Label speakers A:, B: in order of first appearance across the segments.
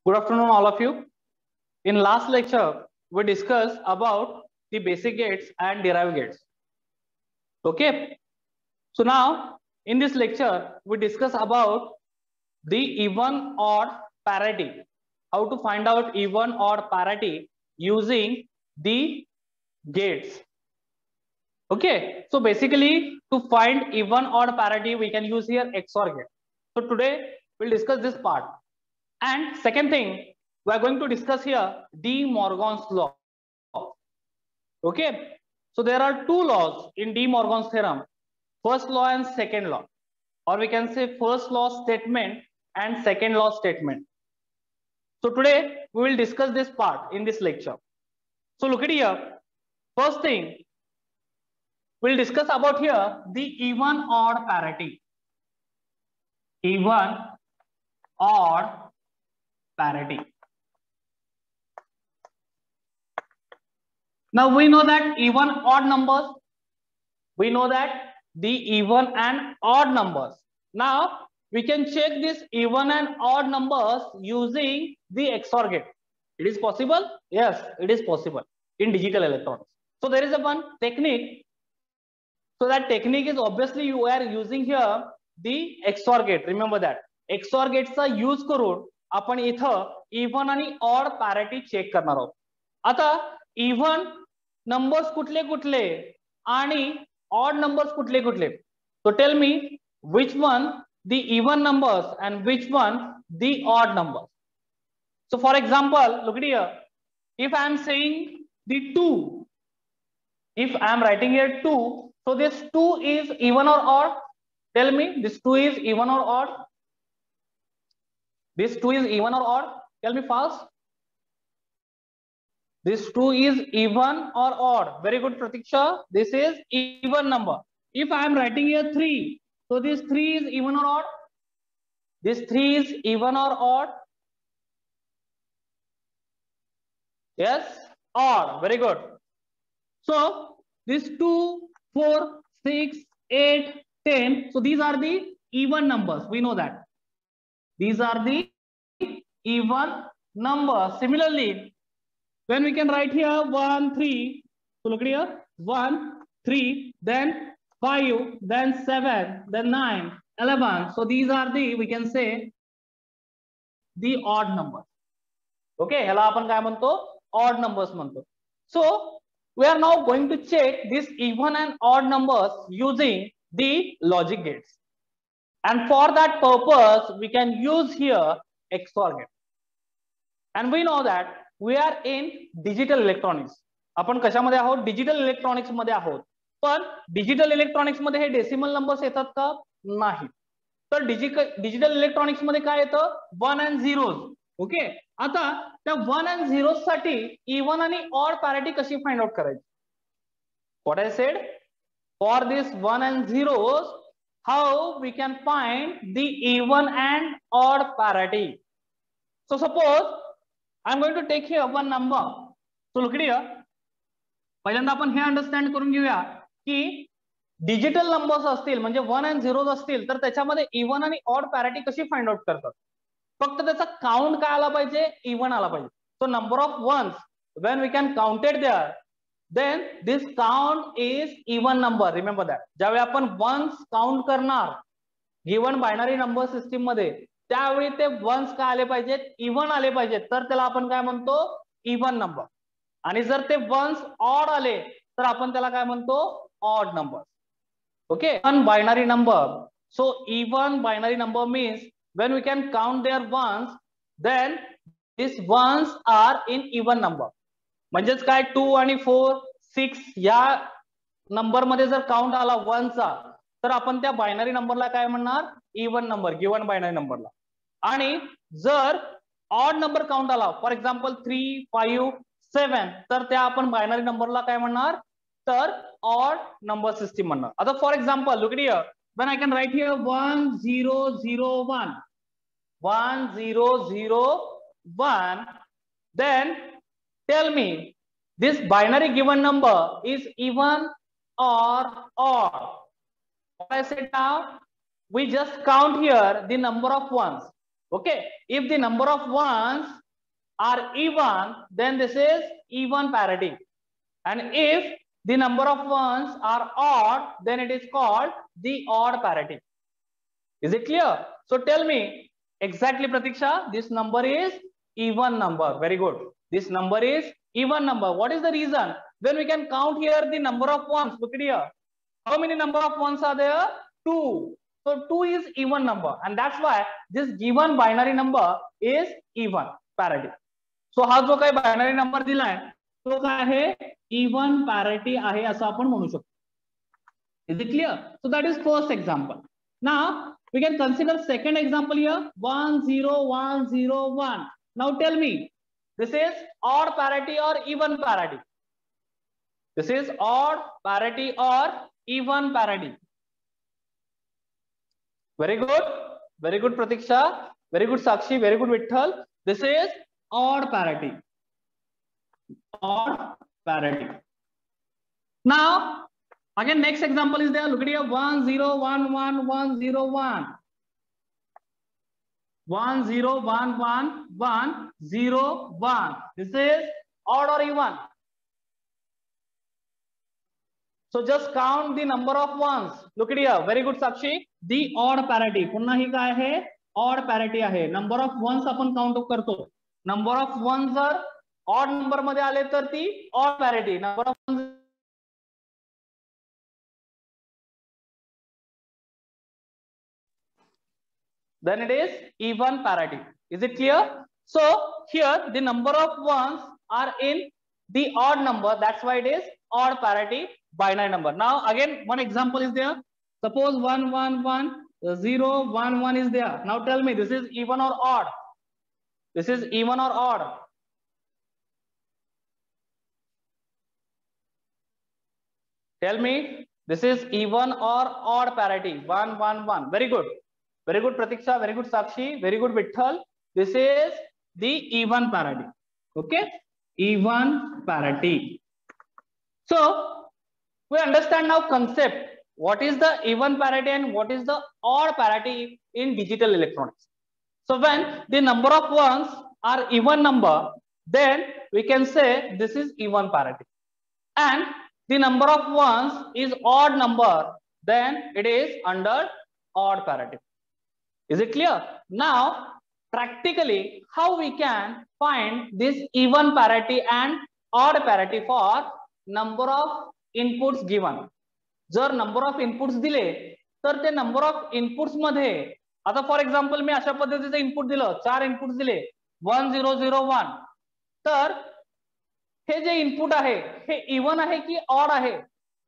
A: Good afternoon, all of you. In last lecture, we discussed about the basic gates and derived gates. Okay. So now, in this lecture, we discuss about the even odd parity. How to find out even odd parity using the gates. Okay. So basically, to find even odd parity, we can use here XOR gate. So today, we'll discuss this part. And second thing, we are going to discuss here De Morgan's law. Okay, so there are two laws in De Morgan's theorem: first law and second law, or we can say first law statement and second law statement. So today we will discuss this part in this lecture. So look at here. First thing, we'll discuss about here the even odd parity. Even odd parity. Now we know that even odd numbers, we know that the even and odd numbers. Now we can check this even and odd numbers using the XOR gate. It is possible? Yes, it is possible in digital electronics. So there is a one technique. So that technique is obviously you are using here the XOR gate. Remember that XOR gateचा use करून आपण इथं even आणि odd parity check करणार आहोत. आता even numbers कुठले कुठले आणि odd numbers कुठले कुठले. So tell me which one the even numbers and which one the odd numbers. So for example, look at here. If I am saying the 2, if I am writing here 2, so this 2 is even or odd? Tell me, this 2 is even or odd? This 2 is even or odd? Tell me fast. This 2 is even or odd? Very good, Pratiksha. This is even number. If I am writing here 3, so this 3 is even or odd? This 3 is even or odd? Yes, odd. Very good. So this 2, 4, 6, 8, 10. So these are the even numbers. We know that. These are the even numbers. Similarly, when we can write here 1, 3. So look at here. 1, 3, then 5, then 7, then 9, 11. So these are the, we can say, the odd numbers. Okay, ह्याला आपण काय म्हणतो? Odd numbers म्हणतो. So we are now going to check these even and odd numbers using the logic gates. And for that purpose, we can use here XOR gate. And we know that we are in digital electronics. आपण कशामध्ये आहोत? Digital electronics मध्ये आहोत. पण digital electronics मध्ये हे decimal numbers येतात का? नाही. तर डिजिटल इलेक्ट्रॉनिक्स मध्ये काय येतं? 1 and 0s. ओके. आता त्या 1 and 0s साठी इवन आणि ऑड पॅरिटी कशी फाइंड आउट करायची? What I said, for this 1 and 0s, how we can find the even and odd parity? So suppose I'm going to take here one number. So look at here. पहिल्यांदा आपण हे understand करून घेऊया की digital numbers असतील म्हणजे 1 and 0s असतील तर त्याच्यामध्ये इवन आणि ऑड पॅरिटी कशी फाइंड आउट करतात? फक्त त्याचा काउंट काय आला पाहिजे? इवन आला पाहिजे. So number of ones when we can count it there, then this count is even number. Remember that. ज्यावेळी आपण ones काउंट करणार गिवन बायनरी नंबर सिस्टीम मध्ये त्यावेळी ते वन्स काय आले पाहिजेत? इवन आले पाहिजेत. तर त्याला आपण काय म्हणतो? Even number. आणि जर ते वन्स ऑड आले तर आपण त्याला काय म्हणतो? Odd number. Okay. One binary number. So even binary number means when we can count their ones, then these ones are in even number. म्हणजेच काय 2 आणि 4, 6 या नंबर मध्ये जर काउंट आला वनचा तर आपण त्या बायनरी नंबरला काय म्हणणार? इवन नंबर, गिवन बायनरी नंबरला. आणि जर ऑड नंबर काउंट आला फॉर एक्झाम्पल 3, 5, 7 तर त्या आपण बायनरी नंबरला काय म्हणणार? तर ऑड नंबर सिस्टीम म्हणणार. आता for example look at here. When I can write here 1, 0, 0, 1. 1, 0, 0, 1. Then tell me this binary given number is even or odd? What I said now, we just count here the number of ones. Okay, if the number of ones are even, then this is even parity. And if the number of ones are odd, then it is called the odd parity. Is it clear? So tell me exactly, Pratiksha, this number is even number. Very good. This number is even number. What is the reason? When we can count here the number of ones. Look at here. How many number of ones are there? 2. So 2 is even number, and that's why this given binary number is even parity. So हा जो काही binary number दिलाय तो काय आहे even parity आहे असं आपण म्हणू शकतो. Is it clear? So that is first example. Now we can consider second example here. 1 0 1 0 1. Now tell me, this is odd parity or even parity? This is odd parity or even parity? Very good. Very good, Pratiksha. Very good, Sakshi. Very good, Vitthal. This is odd parity. Odd parity. Now, again, next example is there. Look at here. 1 0 1 1 1 0 1. 1 0 1 1 1 0 1. This is odd or even? So just count the number of ones. Look at here. Very good, Sakshi. The odd parity. पुन्हा ही काय आहे? Odd parity आहे. Number of ones आपण count करतो. Number of ones जर odd number मध्ये आले तर ती odd parity. Number of ones then it is even parity. Is it clear? So here the number of ones are in the odd number. That's why it is odd parity binary number. Now again one example is there. Suppose 1 1 1 0 1 1 is there. Now tell me, this is even or odd? This is even or odd? Tell me, this is even or odd parity? 1 1 1. Very good. Very good, Pratiksha. Very good, Sakshi. Very good, Vitthal. This is the even parity. Okay, even parity. So we understand now concept. What is the even parity and what is the odd parity in digital electronics? So when the number of ones are even number, then we can say this is even parity. And the number of ones is odd number, then it is under odd parity. Is it clear? Now, practically, how we can find this even parity and odd parity for number of inputs given? जर number of inputs दिले, तर ते number of inputs मध्ये, आता for example मी अशा पद्धतीचे input दिलं, 4 inputs दिले, 1 0 0 1, तर हे जे इनपुट आहे हे इवन आहे की ऑड आहे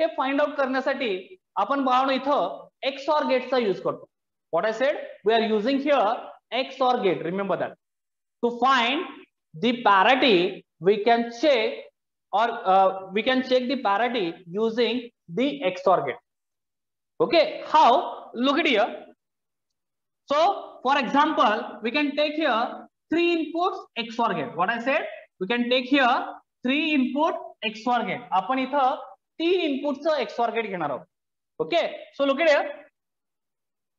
A: हे फाइंड आउट करण्यासाठी आपण बाळांनो इथं XOR गेटचा यूज करतो. What I said, we are using here XOR gate. Remember that. To find the parity, we can check or we can check the parity using the XOR gate. Okay, how? Look at here. So, for example, we can take here 3 inputs XOR gate. What I said, we can take here 3 input XOR gate. आपण इथं 3 inputs XOR gate घेणार आहोत. Okay, so look at here.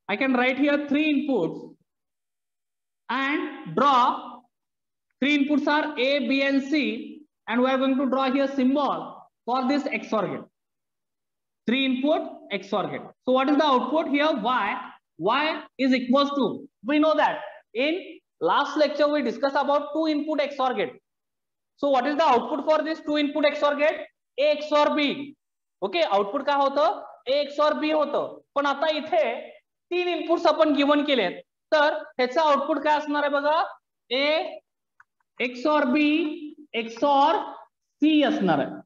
A: I can write here 3 inputs and draw 3 inputs are A, B and C, and we are going to draw here symbol for this XOR gate. 3 input XOR gate. So what is the output here? Y. Y is equals to, we know that in last lecture we discussed about 2 input XOR gate. So what is the output for this 2 input XOR gate? A XOR B. Okay, output काय होतं? A XOR B होतं. पण आता इथे 3 inputs आपण given केलेत, तर ह्याचा आउटपुट काय असणार आहे बघा? A XOR B XOR C असणार आहे.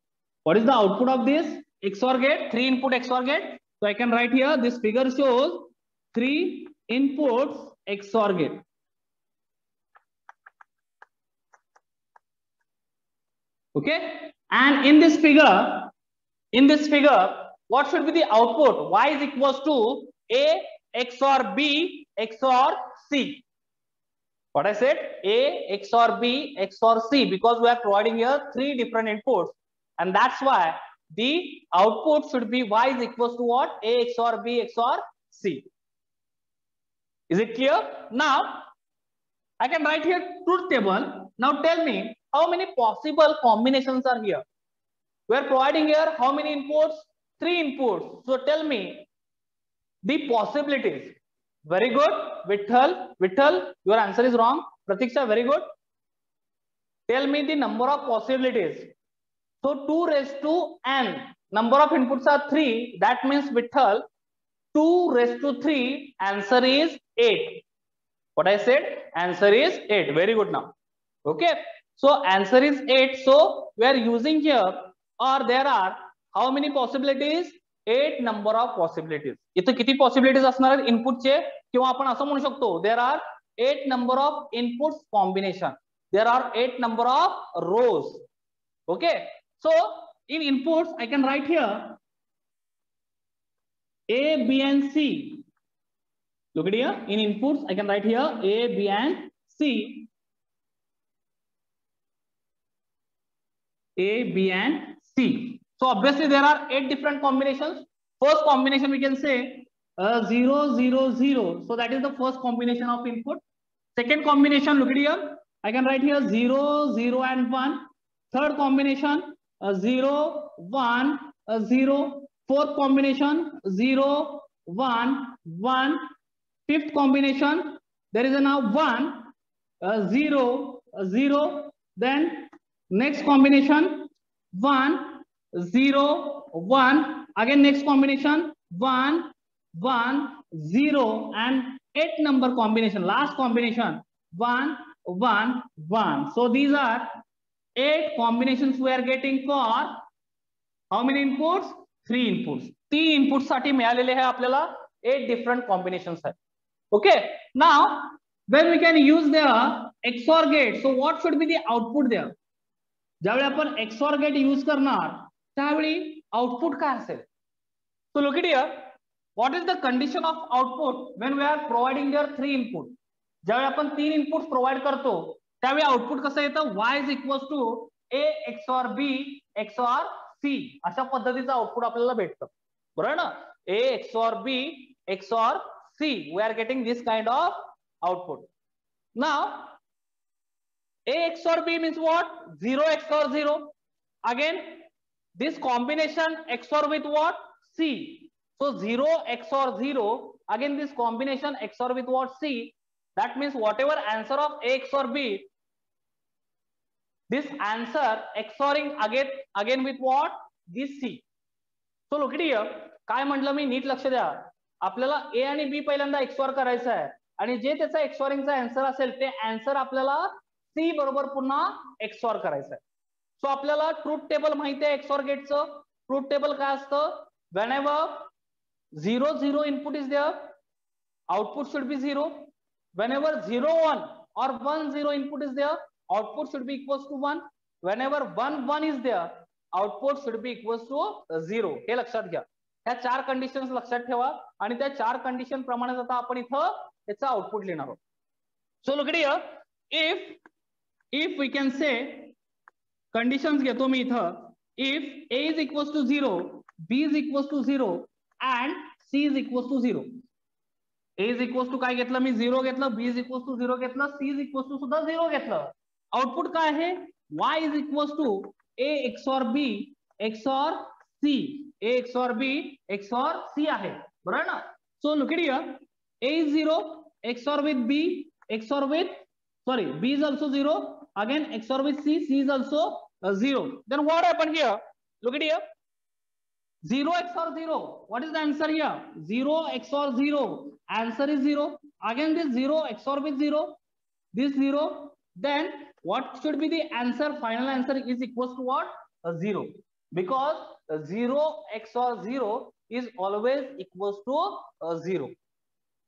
A: What is the output of this XOR gate? 3 input XOR gate. So I can write here, this figure shows 3 inputs XOR gate. Okay, and in this figure, what should be the output? Y is equals to A XOR B XOR C. What I said? A XOR B XOR C, because we are providing here 3 different inputs, and that's why the output should be Y is equals to what? A XOR B XOR C. Is it clear? Now I can write here truth table. Now tell me how many possible combinations are here. We are providing here how many inputs? 3 inputs. So tell me the possibilities. Very good. Vittal, your answer is wrong. Pratiksha, very good. Tell me the number of possibilities. So 2 raised to n. Number of inputs are 3. That means Vittal, 2 raised to 3. Answer is 8. What I said? Answer is 8. Very good now. Okay. So answer is 8. So we are using here, or there are how many possibilities? 8 number of possibilities. इथे किती possibilities असणार आहेत इनपुटचे, किंवा आपण असं म्हणू शकतो there are 8 number of inputs combination. There are 8 number of rows. Okay. So in inputs I can write here A, B and C. Look at here. In inputs I can write here A, B and C. A, B and C. So obviously there are 8 different combinations. First combination we can say 0, 0, 0. So that is the first combination of input. Second combination, look at here. I can write here 0, 0 and 1. Third combination 0, 1, 0. Fourth combination 0, 1, 1. Fifth combination there is a now 1, 0, 0. Then next combination 1, 0, 1. Again next combination 1, 1, 0 and 8 number combination. Last combination 1, 1, 1. So these are 8 combinations we are getting for how many inputs? 3 inputs. 3 inputs साठी मिळालेले आहे आपल्याला 8 different combinations आहेत. Okay. Now when we can use the XOR gate, so what should be the output there? ज्यावेळी आपण XOR gate use करणार त्यावेळी output काय असेल? So look at here. What is the condition of output when we are providing there 3 input? ज्यावेळी आपण 3 inputs provide करतो त्यावेळी आउटपुट कसं येतं? Y is equals to A XOR B XOR C. अशा पद्धतीचं आउटपुट आपल्याला भेटतं. बरोबर ना? A XOR B XOR C. We are getting this kind of output. Now A XOR B means what? 0 XOR 0. Again this combination XOR with what? C. So 0 XOR 0. Again this combination XOR with what? C. That means whatever answer of A XOR B, this answer XORing again with what? This C. So look at here. काय म्हटलं मी, NEET लक्ष द्या. आपल्याला A आणि B पहिल्यांदा XOR करायचं आहे आणि जे त्याचा XORingचा आन्सर असेल ते आन्सर आपल्याला C बरोबर पुन्हा XOR करायचं आहे. सो आपल्याला ट्रूथ टेबल माहिती आहे XOR गेटचं. ट्रूथ टेबल काय असतं? Whenever 0 0 input is there, output should be 0. Whenever 0 1 or 1 0 input is there, output should be equals to 1. Whenever 1 1 is there, output should be equals to 0. हे लक्षात घ्या. ह्या 4 कंडिशन्स लक्षात ठेवा आणि त्या 4 कंडिशन प्रमाणे आता आपण इथं त्याचं आउटपुट लिहिणार आहोत. So look at here. if we can say conditions घेतो मी इथं. if A is equals to 0, B is equals to 0 and C is equals to 0. A is equals to काय घेतलं मी? 0 घेतलं. B is equals to 0 घेतलं. C is equals to सुद्धा 0 घेतलं. Output काय आहे? Y is equals to A XOR B XOR C. A XOR B XOR C आहे. बरोबर ना? So look at here. A is 0 XOR with B XOR with, sorry, B is also 0. Again XOR with C. C is also 0. Then what happened here? Look at here. 0 XOR 0. What is the answer here? 0 XOR 0. Answer is 0. Again this 0 XOR with 0. This 0. Then what should be the answer? Final answer is equals to what? 0. Because 0 XOR 0 is always equals to 0.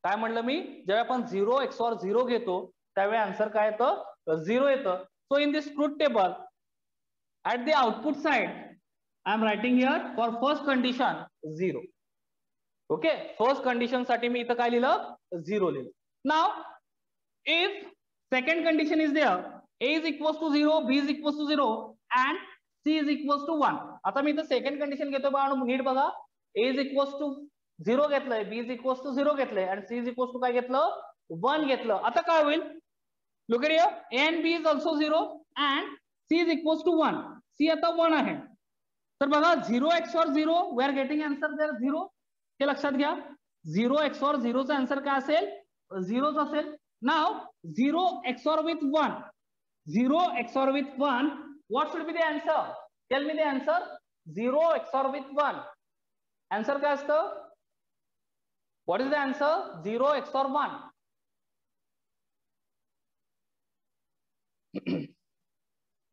A: काय म्हटलं मी? जेव्हा आपण 0 XOR 0 घेतो त्यावेळी answer काय येतं? 0 येतं. So in this truth table at the output side I am writing here for first condition 0. Okay, first condition साठी मी इथं काय लिहिलं? 0 लिहिलं. Now if second condition is there, A is equals to 0, B is equals to 0 and C is equals to 1. आता मी इथं second condition घेतो बाळांनो, NEET बघा. A is equals to 0 घेतलंय, B is equals to 0 घेतलंय आणि C is equals to काय घेतलं? 1 घेतलं. आता काय होईल? Look at here, A and B is also 0 and C is equals to 1. C आता 1 आहे. तर बघा 0 XOR 0 we are getting answer there 0. हे लक्षात घ्या. 0 XOR 0 चा आन्सर काय असेल? 0 असेल. Now 0 XOR with 1. 0 XOR with 1. What should be the answer? Tell me the answer. 0 XOR with 1. Answer काय असतं? What is the answer? 0 XOR 1.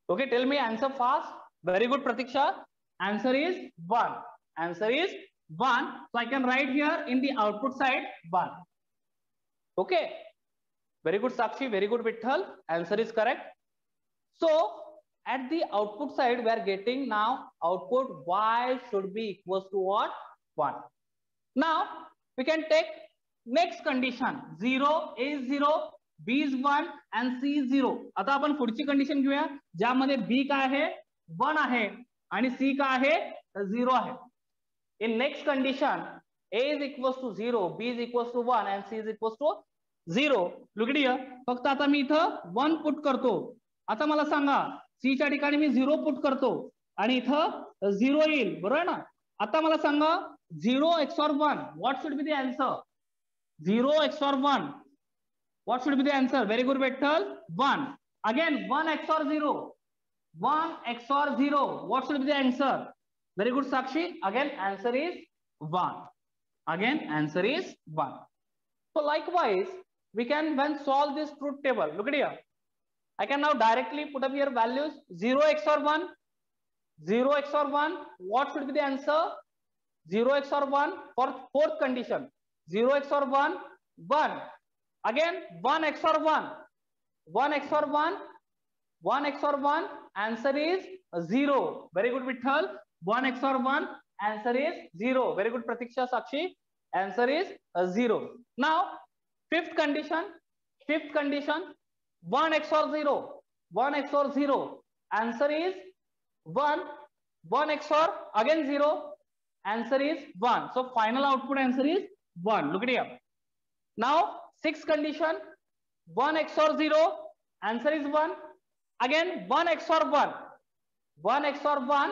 A: Okay, tell me answer fast. Very good, Pratiksha. Answer is 1. Answer is 1. So I can write here in the output side 1. Okay. Very good, Sakshi. Very good, Vitthal. Answer is correct. So at the output side, we are getting now output y should be equals to what? 1. Now we can take next condition. 0 is 0. B is 1 and C is 0. आता आपण पुढची condition घेऊया ज्यामध्ये B काय आहे 1 आहे आणि C काय आहे 0 आहे. In next condition A is equals to 0, B is equals to 1 and C is equals to 0. Look at here. फक्त आता मी इथं 1 पुट करतो. आता मला सांगा C च्या ठिकाणी मी 0 पुट करतो आणि इथं 0 येईल बरोबर ना. आता मला सांगा 0 XOR 1 what should be the answer? 0 XOR 1 what should be the answer? Very good, Vitthal. 1. Again 1 XOR 0. 1 XOR 0. What should be the answer? Very good, Sakshi. Again answer is 1. Again answer is 1. So likewise we can when solve this truth table. Look at here. I can now directly put up here values. 0 XOR 1. 0 XOR 1. What should be the answer? 0 XOR 1 for fourth condition. 0 XOR 1. 1. Again 1 XOR 1. 1 XOR 1. 1 XOR 1. Answer is 0. Very good, Vitthal. 1 XOR 1. Answer is 0. Very good, Pratiksha, Sakshi. Answer is 0. Now fifth condition. Fifth condition. 1 XOR 0. 1 XOR 0. Answer is 1. 1 XOR again 0. Answer is 1. So final output answer is 1. Look at here. Now sixth condition. 1 XOR 0. Answer is 1. Again 1 XOR 1. 1 XOR 1.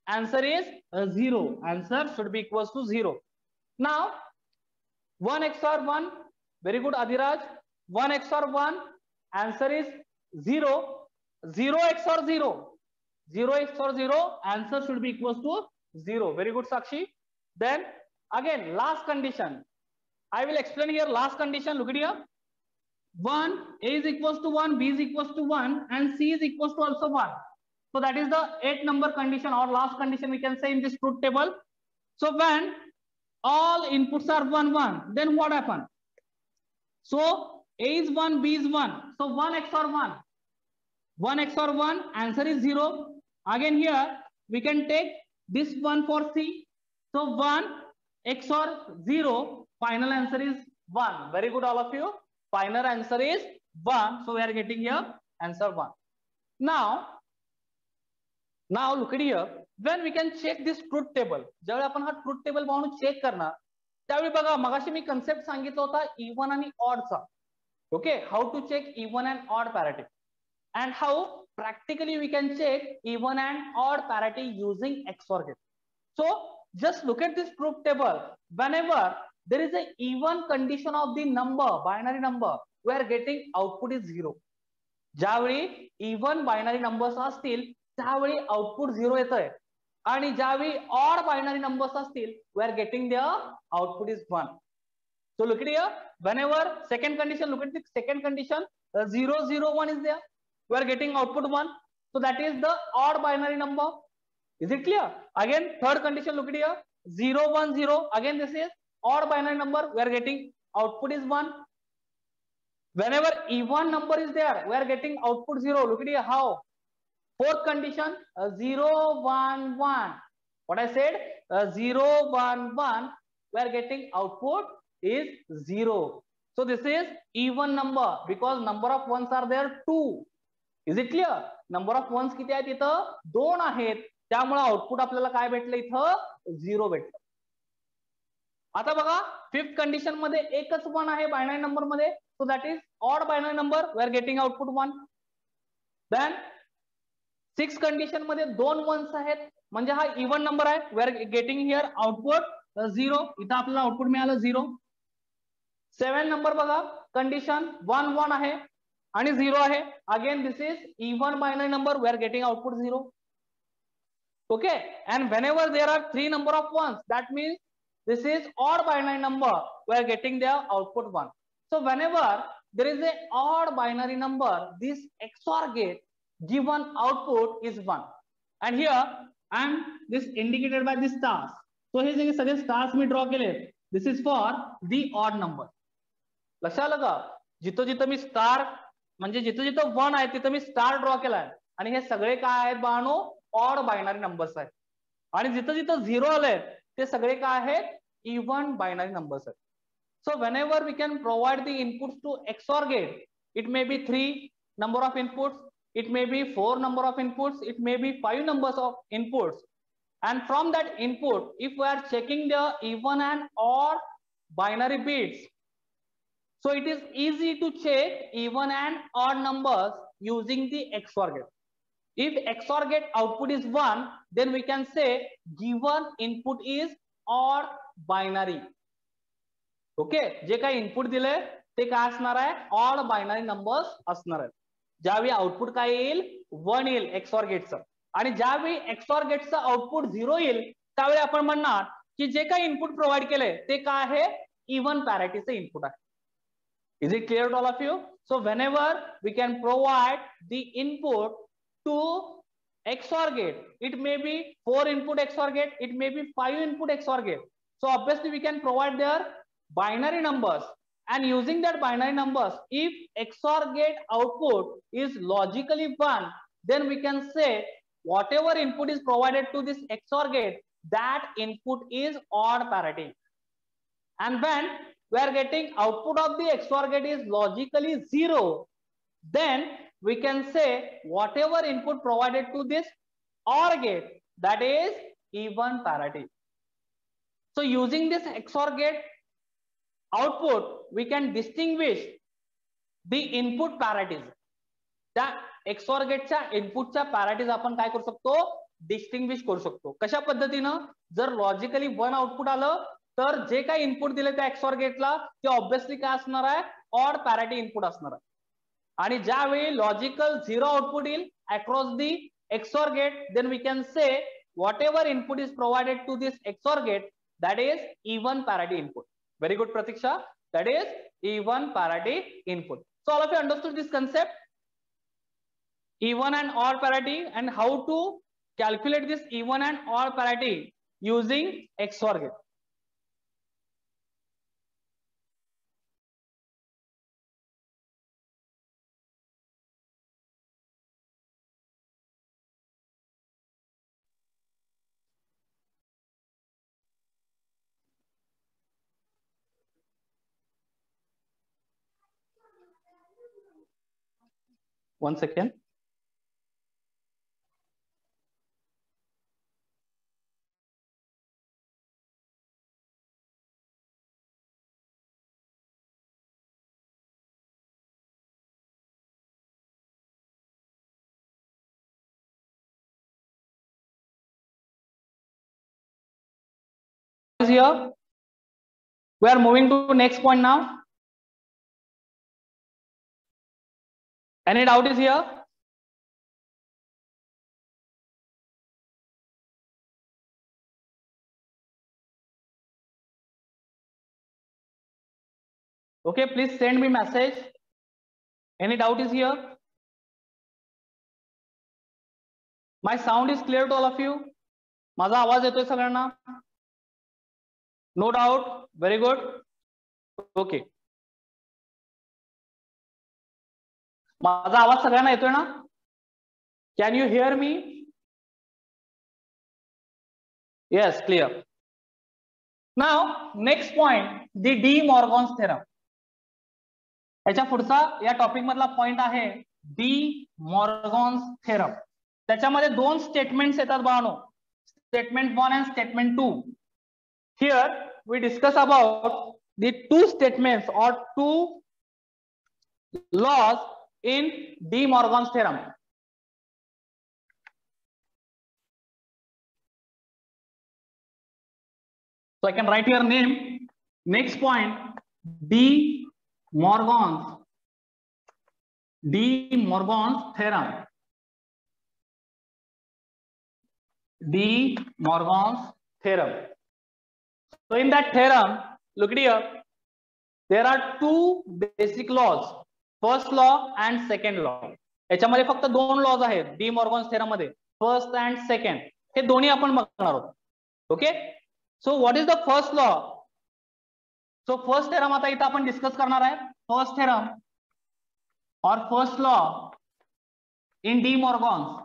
A: Answer is 0. Answer should be equals to 0. Now 1 XOR 1. Very good, Adhiraj. 1 XOR 1. Answer is 0. 0 XOR 0. 0 XOR 0. Answer should be equals to 0. Very good, Sakshi. Then again last condition. I will explain here last condition. Look at here. 1 A is equals to 1, B is equals to 1 and C is equals to also 1. So that is the 8 number condition or last condition we can say in this truth table. So when all inputs are 1 1, then what happens? So A is 1, B is 1. So 1 XOR 1. 1 XOR 1. Answer is 0. Again here we can take this one for C. So 1 XOR 0. Final answer is 1. Very good, all of you. Final answer is 1. So we are getting here answer 1. Now look at here. When we can check this truth table. ज्यावेळी आपण हा truth table पाहून check करणार त्यावेळी बघा मगाशी मी concept सांगितलं होता इव्हन आणि ऑड चा. Okay, how to check even and odd parity and how practically we can check even and odd parity using XOR gate. So just look at this truth table. Whenever there is a even condition of the number, binary number, we are getting output is 0. ज्यावेळी even binary numbers असतील त्यावेळी output 0 येतंय आणि ज्यावेळी odd binary numbers असतील we are getting their output is 1. So look at here. Whenever second condition, look at the second condition. 0 0 1 is there. We are getting output 1. So that is the odd binary number. Is it clear? Again third condition. Look at here. 0 1 0. Again this is odd binary number. We are getting output is 1. Whenever even number is there, we are getting output 0. Look at here. How? Fourth condition. 0 1 1. What I said? 0 1 1. We are getting output is 0. So this is even number because number of ones are there 2. Is it clear? Number of ones किती आहेत इथं 2 आहेत त्यामुळे output आपल्याला काय भेटलं इथं 0 भेटलं. आता बघा फिफ्थ कंडिशन मध्ये एकच 1 आहे बायनरी नंबर मध्ये so that is odd binary number, we are getting output 1. Then 6 condition मध्ये 2 1s आहेत म्हणजे हा इवन नंबर आहे, we are getting here output 0. इथं आपल्याला आउटपुट मिळालं 0. 7 नंबर बघा, कंडिशन 1 1 आहे आणि 0 आहे. Again this is even binary number, we are getting output 0. Okay, and whenever there are 3 number of ones, that means this is odd binary number, we are getting their output 1. So whenever there is a odd binary number, this XOR gate given output is 1. And here I am this indicated by the stars. So हे जे सगळे stars मी draw केले, this is for the odd number. लक्षात आलं का? जिथं जिथं मी star म्हणजे जिथं जिथं 1 आहे तिथं मी स्टार ड्रॉ केलाय आणि हे सगळे काय आहेत बाळांनो, ऑड बायनरी नंबर्स आहेत. आणि जिथं जिथं 0 आले ते सगळे काय आहेत, इवन बायनरी नंबर्स आहेत. So whenever we can provide the inputs to XOR gate, it may be 3 number of inputs, it may be 4 number of inputs, it may be 5 numbers of inputs, and from that input if we are checking the even and odd binary bits, so it is easy to check even and odd numbers using the XOR gate. If XOR gate output is 1, then we can say given input is odd binary. Okay, जे काही input दिले ते काय असणार आहे, odd binary numbers असणार आहेत. ज्यावेळी आउटपुट काय येईल, 1 येईल XOR गेटचं, आणि ज्यावेळी XOR गेटचं आउटपुट 0 येईल त्यावेळी आपण म्हणणार की जे काही इनपुट प्रोव्हाइड केले ते काय आहे, इवन पॅरिटीचं इनपुट आहे. Is it clear to all of you? So whenever we can provide the input to XOR gate, it may be 4 input XOR gate, it may be 5 input XOR gate. So obviously we can provide their binary numbers, and using that binary numbers, if XOR gate output is logically 1, then we can say whatever input is provided to this XOR gate, that input is odd parity. And when we are getting output of the XOR gate is logically 0, then we can say whatever input provided to this OR gate, that is even parity. So using this XOR gate output, we can distinguish the input parities. त्या XOR गेटच्या इनपुटच्या पॅरिटीज आपण काय करू शकतो, distinguish करू शकतो. कशा पद्धतीनं, जर लॉजिकली 1 आउटपुट आलं तर जे काही इनपुट दिले त्या XOR गेटला ते ऑब्विसली काय असणार आहे, ऑड पॅरिटी इनपुट असणार आहे. आणि ज्यावेळी लॉजिकल 0 आउटपुट येईल across the XOR gate, then we can say whatever input is provided to this XOR gate, that is even parity input. Very good, Pratiksha. That is even parity input. So all of you understood this concept, even and odd parity, and how to calculate this even and odd parity using XOR gate. One second. Here we are moving to next point now. Any doubt is here? Okay, please send me message. Any doubt is here? My sound is clear to all of you? माझा आवाज येतोय सगळ्यांना? No doubt. Very good. Okay. माझा आवाज सगळ्यांना येतोय ना? Can you hear me? Yes, clear. Now next point, the De Morgan's theorem. याच्या पुढचा या टॉपिक मधला पॉइंट आहे De Morgan's theorem. त्याच्यामध्ये 2 स्टेटमेंट्स येतात बाळांनो, statement 1 and statement 2. Here we discuss about the 2 statements or 2 laws in De Morgan's theorem. So I can write your name. Next point, De Morgan's theorem. De Morgan's theorem. So in that theorem, look at here. There are two basic laws, first law and second law. याच्यामध्ये फक्त दोन laws आहेत De Morgan's theorem मध्ये, first and second. हे दोन्ही आपण बघणार आहोत. Okay, so what is the first law? So first theorem आता इथं आपण डिस्कस करणार आहे. फर्स्ट थेरम और first law in De Morgan's.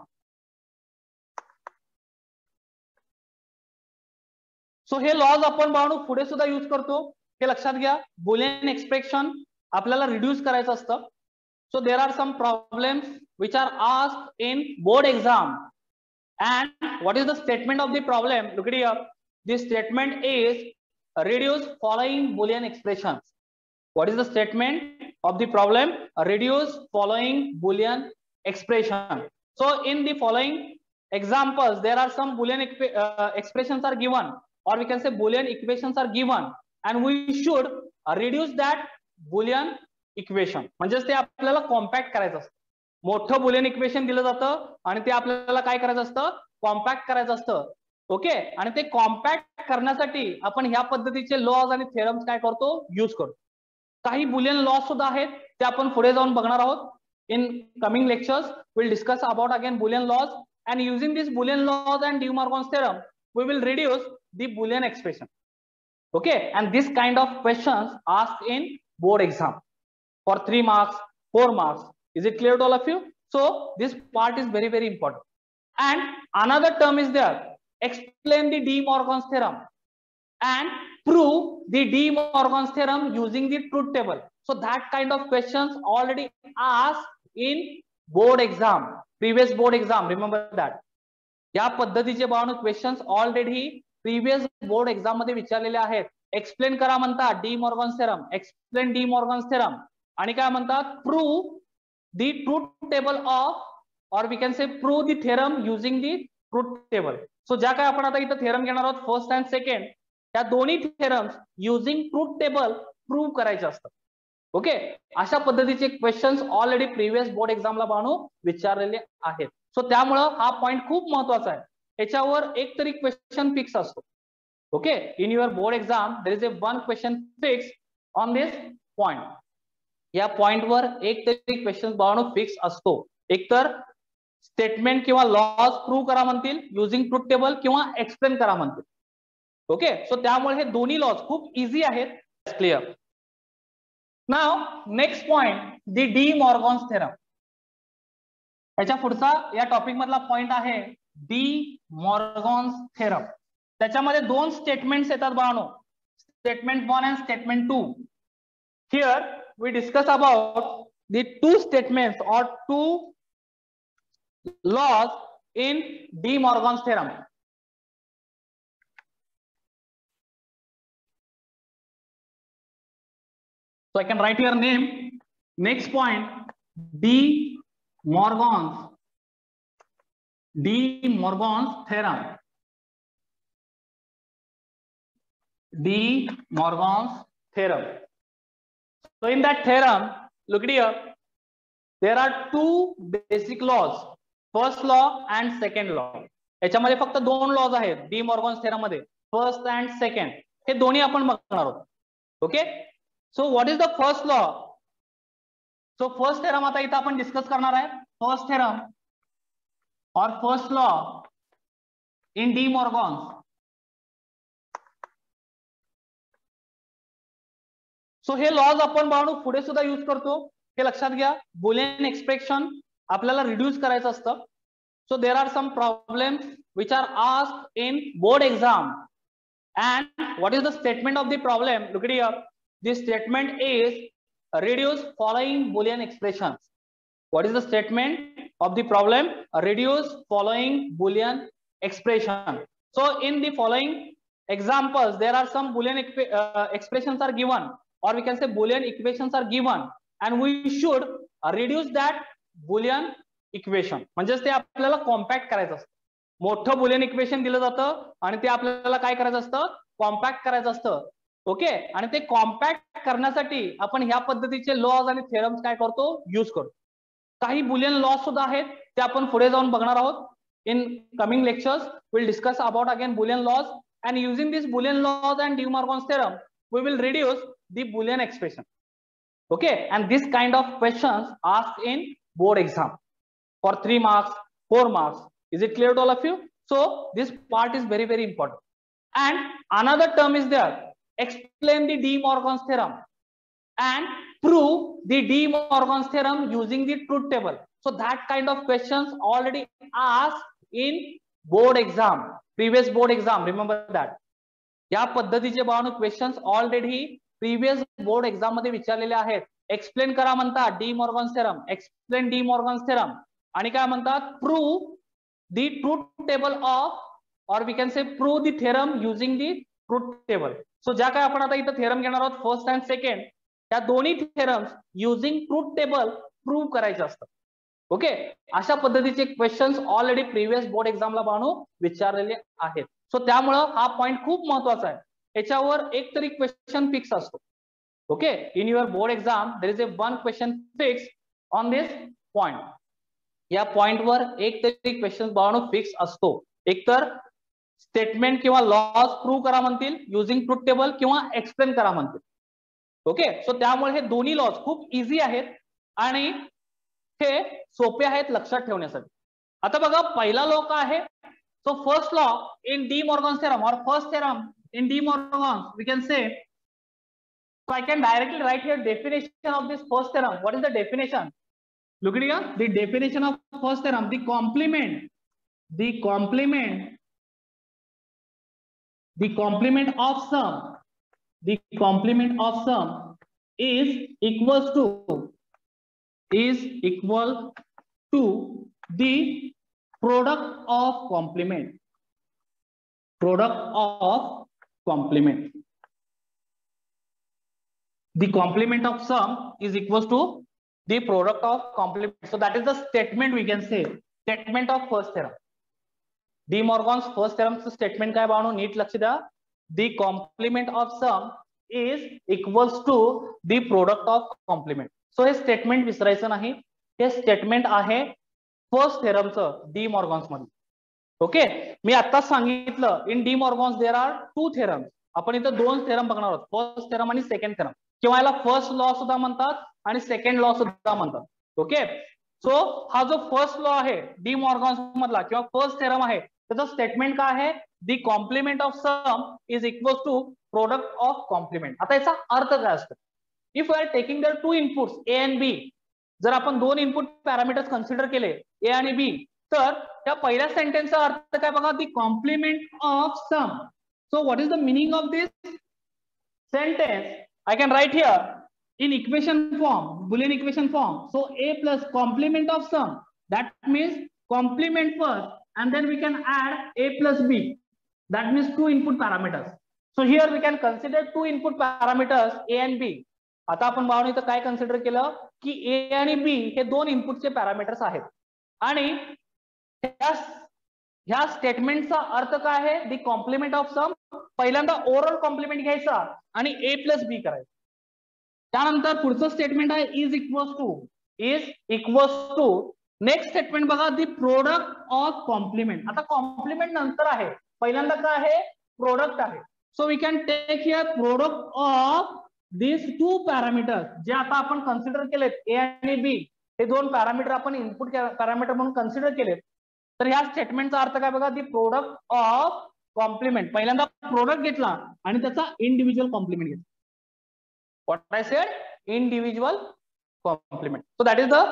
A: So हे लॉज आपण बाळांनो पुढे सुद्धा यूज करतो, हे लक्षात घ्या. बुलियन एक्सप्रेशन आपल्याला रिड्यूस करायचं असतं. So there are some problems which are asked in board exam, and what is the statement of the problem? Look at here. This statement is reduce following Boolean expressions. What is the statement of the problem? Reduce following Boolean expression. So in the following examples, there are some Boolean expressions are given, or we can say Boolean equations are given, and we should reduce that Boolean equation. म्हणजेच ते आपल्याला compact करायचं असतं. मोठं Boolean equation दिलं जातं आणि ते आपल्याला काय करायचं असतं? कॉम्पॅक्ट करायचं असतं. ओके, आणि ते कॉम्पॅक्ट करण्यासाठी आपण ह्या पद्धतीचे लॉज आणि थेरम्स काय करतो? यूज करतो. काही बुलियन लॉज सुद्धा आहेत, ते आपण पुढे जाऊन बघणार आहोत. In coming lectures will discuss about again Boolean laws, and using this Boolean laws and De Morgan's theorem we will reduce the Boolean expression. Okay, and this kind of questions asked in board exam for 3 marks, 4 marks. Is it clear to all of you? So this part is very, very important. And another term is there. Explain the De Morgan's theorem and prove the De Morgan's theorem using the truth table. So that kind of questions already asked in board exam, previous board exam. Remember that. या पद्धतीचे बाळांनो questions already previous board exam मध्ये विचारलेले आहेत. Explain करा म्हणतात De Morgan's theorem, explain De Morgan's theorem, आणि काय म्हणतात? Prove the truth table of, और we can say prove the theorem using the truth table. So ज्या काय आपण आता इथं थेरम घेणार आहोत फर्स्ट अँड सेकंड, त्या दोन्ही theorems using truth table prove करायचे असतात. ओके, अशा पद्धतीचे क्वेश्चन्स ऑलरेडी प्रीवियस बोर्ड एक्झामला बाळांनो विचारलेले आहेत. सो त्यामुळं हा पॉइंट खूप महत्वाचा आहे. याच्यावर एक तरी क्वेश्चन फिक्स असतो. Okay, in your board exam there is a one question fix on this point. या पॉइंटवर एक तरी क्वेश्चन बाळांनो फिक्स असतो. एकतर स्टेटमेंट किंवा लॉज प्रूव्ह करा म्हणतील युजिंग ट्रूथ टेबल, किंवा एक्सप्लेन करा म्हणतील. ओके, सो त्यामुळे हे दोन्ही लॉज खूप इझी आहेत. क्लिअर. नाव नेक्स्ट पॉइंट, दी डी मॉर्गन्स थेरम. याच्या पुढचा या टॉपिक मधला पॉइंट आहे डी मॉर्गन्स थेरम. त्याच्यामध्ये दोन स्टेटमेंट्स येतात बाळांनो, statement 1 and statement 2. Here we discuss about the two statements or two laws in De Morgan's theorem. So I can write your name. Next point, De Morgan's theorem. De Morgan's theorem. So in that theorem, look at here. There are two basic laws, first law and second law. याच्यामध्ये फक्त दोन laws आहेत De Morgan's theorem मध्ये, first and second. हे दोन्ही आपण बघणार आहोत. Okay, so what is the first law? So first theorem आता इथं आपण डिस्कस करणार आहे. फर्स्ट थेरम और first law in De Morgan's. So हे लॉज आपण बाळांनो पुढे सुद्धा यूज करतो, हे लक्षात घ्या. बुलियन एक्सप्रेशन आपल्याला रिड्यूस करायचं असतं. So there are some problems which are asked in board exam, and what is the statement of the problem? Look at here. This statement is reduce following Boolean expressions. What is the statement of the problem? Reduce following Boolean expression. So in the following examples, there are some Boolean expressions are given, or we can say Boolean equations are given, and we should reduce that Boolean equation. म्हणजेच ते आपल्याला compact करायचं असतं. मोठं Boolean equation दिलं जातं आणि ते आपल्याला काय करायचं असतं, कॉम्पॅक्ट करायचं असतं. ओके, आणि ते कॉम्पॅक्ट करण्यासाठी आपण ह्या पद्धतीचे लॉज आणि थेरम्स काय करतो, यूज करतो. काही बुलियन लॉज सुद्धा आहेत, ते आपण पुढे जाऊन बघणार आहोत. In coming lectures will discuss about again Boolean laws, and using this Boolean laws and De Morgan's theorem we will reduce the Boolean expression. Okay, and this kind of questions asked in board exam for 3 marks, 4 marks. Is it clear to all of you? So this part is very very important. And another term is there, explain the De Morgan's theorem and prove the De Morgan's theorem using the truth table. So that kind of questions already asked in board exam, previous board exam, remember that. या पद्धतीचे Bhavna questions already previous board exam मध्ये विचारलेले आहेत. Explain करा म्हणतात De Morgan's theorem, explain De Morgan's theorem, आणि काय म्हणतात, prove the truth table of, और we can say prove the theorem using the truth table. So ज्या काय आपण आता इथं थेरम घेणार आहोत फर्स्ट अँड सेकंड, त्या दोन्ही theorems using truth table prove करायचे असतात. ओके, अशा पद्धतीचे क्वेश्चन्स ऑलरेडी प्रीवियस बोर्ड एक्झामला बाणू विचारलेले आहेत. सो त्यामुळं हा पॉइंट खूप महत्वाचा आहे. याच्यावर एक तरी क्वेश्चन फिक्स असतो. Okay, in your board exam there is a one question fix on this point. या पॉइंटवर एक तरी क्वेश्चन बाणू फिक्स असतो. एकतर स्टेटमेंट किंवा लॉज प्रूव्ह करा म्हणतील युजिंग ट्रूथ टेबल, किंवा एक्सप्लेन करा म्हणतील. ओके, सो त्यामुळे हे दोन्ही लॉज खूप इझी आहेत आणि हे सोपे आहेत लक्षात ठेवण्यासाठी. आता बघा पहिला लॉ काय आहे. So first law in De Morgan's theorem, or first theorem in De Morgan's, we can say, so I can directly write here definition of this first theorem. What is the definition? Look at here, the definition of first theorem, the complement of sum is equal to the product of complement. The complement of sum is equals to the product of complement. So that is the statement, we can say, statement of first theorem. De Morgan's first theorem statement काय बाळांनो, NEET लक्ष द्या. The complement of sum is equals to the product of complement. So हे statement विसरायचं नाही. हे statement आहे first थेरमचं डी मॉर्गन्स मध्ये. ओके, मी आता सांगितलं in De Morgan's there are 2 theorems. आपण इथं 2 थेरम बघणार आहोत, फर्स्ट थेरम आणि सेकंड थेरम, किंवा याला फर्स्ट लॉ सुद्धा म्हणतात आणि सेकंड लॉ सुद्धा म्हणतात. ओके, सो हा जो फर्स्ट लॉ आहे डी मॉर्गन्स मधला किंवा फर्स्ट थेरम आहे, त्याचं स्टेटमेंट काय आहे, the complement of sum is equal to product of complement. आता याचा अर्थ काय असतो, if you are taking there 2 inputs A and B, जर आपण 2 इनपुट पॅरामीटर्स कन्सिडर केले ए आणि बी, तर त्या पहिल्या सेंटेन्सचा अर्थ काय बघा, the complement of sum. So what is the meaning of this sentence, I can write here in equation form, Boolean equation form. So A plus complement of sum, that means complement first and then we can add a plus b, that means 2 input parameters. So here we can consider 2 input parameters a and b. आता आपण बाळांनो इथं काय consider केलं की ए आणि B हे 2 इनपुटचे parameters आहेत, आणि ह्या स्टेटमेंटचा अर्थ काय आहे, दी कॉम्प्लिमेंट ऑफ सम. पहिल्यांदा ओव्हरऑल कॉम्प्लिमेंट घ्यायचा आणि ए प्लस बी करायचं. त्यानंतर पुढचं स्टेटमेंट आहे is equals to next statement बघा, दी प्रोडक्ट ऑफ कॉम्प्लिमेंट. आता कॉम्प्लिमेंट नंतर आहे, पहिल्यांदा काय आहे, प्रोडक्ट आहे. So we can take here product of these 2 parameters जे आता आपण कन्सिडर केलेत ए आणि बी, हे 2 पॅरामीटर आपण इनपुट पॅरामीटर म्हणून कन्सिडर केलेत. तर ह्या स्टेटमेंटचा अर्थ काय बघा, दी प्रोडक्ट ऑफ कॉम्प्लिमेंट. पहिल्यांदा प्रोडक्ट घेतला आणि त्याचा इंडिव्हिज्युअल कॉम्प्लिमेंट घेतला. What I said, individual complement. So that is the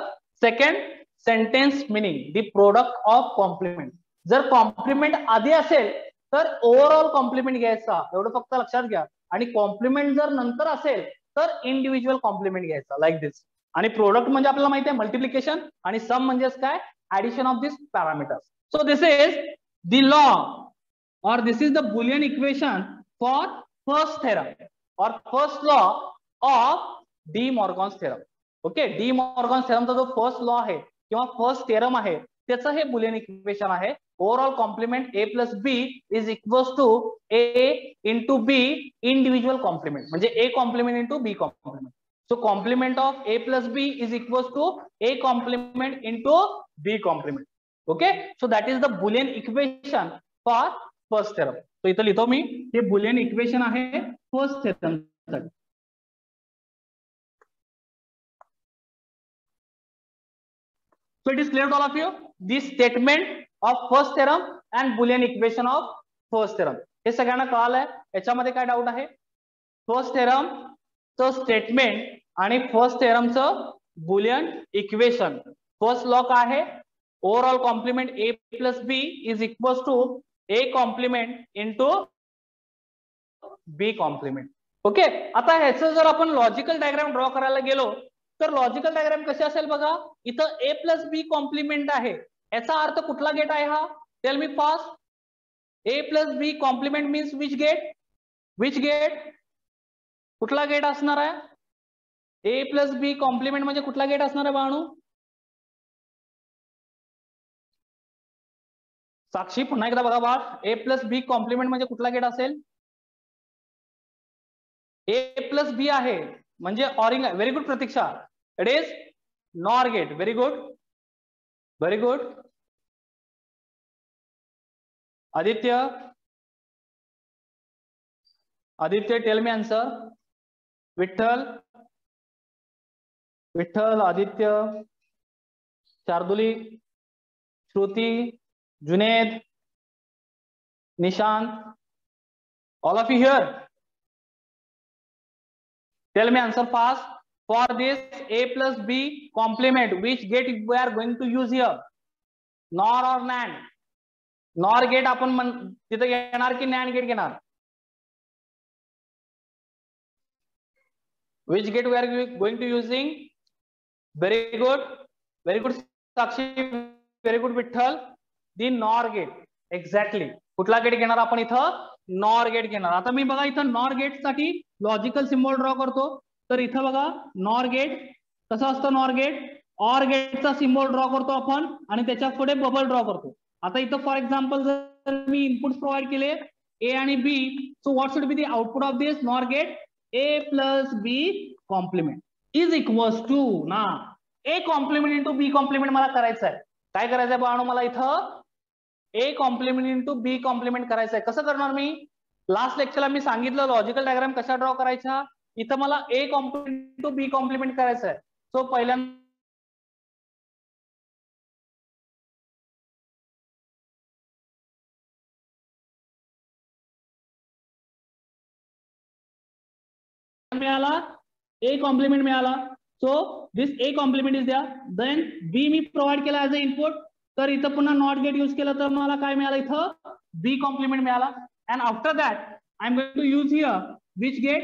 A: second sentence meaning, the product of complement. जर कॉम्प्लिमेंट आधी असेल तर ओव्हरऑल कॉम्प्लिमेंट घ्यायचा, एवढं फक्त लक्षात घ्या. आणि कॉम्प्लिमेंट जर नंतर असेल तर इंडिव्हिज्युअल कॉम्प्लिमेंट घ्यायचा, लाईक दिस. आणि प्रोडक्ट म्हणजे आपल्याला माहिती आहे मल्टिप्लिकेशन, आणि सम म्हणजे काय, addition of this parameters. So this is the law, और this is the Boolean equation for first theorem और first law of D Morgan's theorem. Okay, De Morgan थेरमचा जो फर्स्ट लॉ आहे किंवा फर्स्ट थेरम आहे त्याचं हे बुलियन इक्वेशन आहे. Overall complement A plus B is equals to A into B individual complement, म्हणजे A complement into B complement. So complement of a plus b is equals to a complement into b complement. Okay, so that is the Boolean equation for first theorem. So इथं लिहितो मी, हे Boolean equation आहे first theorem साठी. So it is clear to all of you, this statement of first theorem and Boolean equation of first theorem. हे सगळ्यांना कळालंय? याच्यामध्ये काय doubt आहे? First theorem चं statement आणि फर्स्ट थेरमचं बुलियन इक्वेशन. फर्स्ट लॉ काय आहे? Overall complement A plus B is equals to A complement into B complement. Okay, आता ह्याचं जर आपण लॉजिकल डायग्राम ड्रॉ करायला गेलो तर लॉजिकल डायग्राम कसे असेल बघा. इथं ए प्लस बी कॉम्प्लिमेंट आहे, याचा अर्थ कुठला गेट आहे हा? Tell me fast. A plus B complement means which gate? Which gate? कुठला गेट असणार आहे? ए प्लस बी कॉम्प्लिमेंट म्हणजे कुठला गेट असणार आहे बाळू? साक्षी पुन्हा एकदा बघा बाळ, ए प्लस बी कॉम्प्लिमेंट म्हणजे कुठला गेट असेल? ए प्लस बी आहे म्हणजे ORing. Very good Pratiksha, it is NOR gate. Very good, very good. Aditya, Aditya tell me answer. Vitthal, Vitthal, Aditya, Sharduli, Shruti, Juned, Nishant, all of you here, tell me answer fast. For this a plus b complement, which gate we are going to use here? NOR or NAND? NOR gate आपण तिथं येणार की NAND gate घेणार? Which gate we are going to using? Very good, very good Sakshi, very good Vitthal. The NOR gate. Exactly. कुठला gate घेणार आपण इथं? NOR gate घेणार. आता मी बघा इथं NOR गेट साठी लॉजिकल सिम्बॉल ड्रॉ करतो. तर इथं बघा NOR गेट कसं असतं? NOR गेट OR गेटचा सिम्बॉल ड्रॉ करतो आपण आणि त्याच्या पुढे बबल ड्रॉ करतो. आता इथं फॉर एक्झाम्पल जर मी इनपुट्स प्रोव्हाइड केले ए आणि B, so what should be the output of this NOR gate? A plus B complement is equals to ना A complement into B complement मला करायचं आहे. काय करायचं आहे बाळांनो? मला इथं A complement into B complement करायचं आहे. कसं करणार मी? लास्ट लेक्चरला मी सांगितलं लॉजिकल डायग्राम कशा ड्रॉ करायचा. इथं मला A complement into B complement करायचं आहे. सो पहिल्यांदा मिळाला ए कॉम्प्लिमेंट मिळाला. So this A complement is द्या. देन बी मी प्रोव्हाइड केला ऍज अ इनपुट. तर इथं पुन्हा नॉट गेट यूज केलं तर मला काय मिळालं? इथं बी कॉम्प्लिमेंट मिळाला. And after that I am going to use here which gate?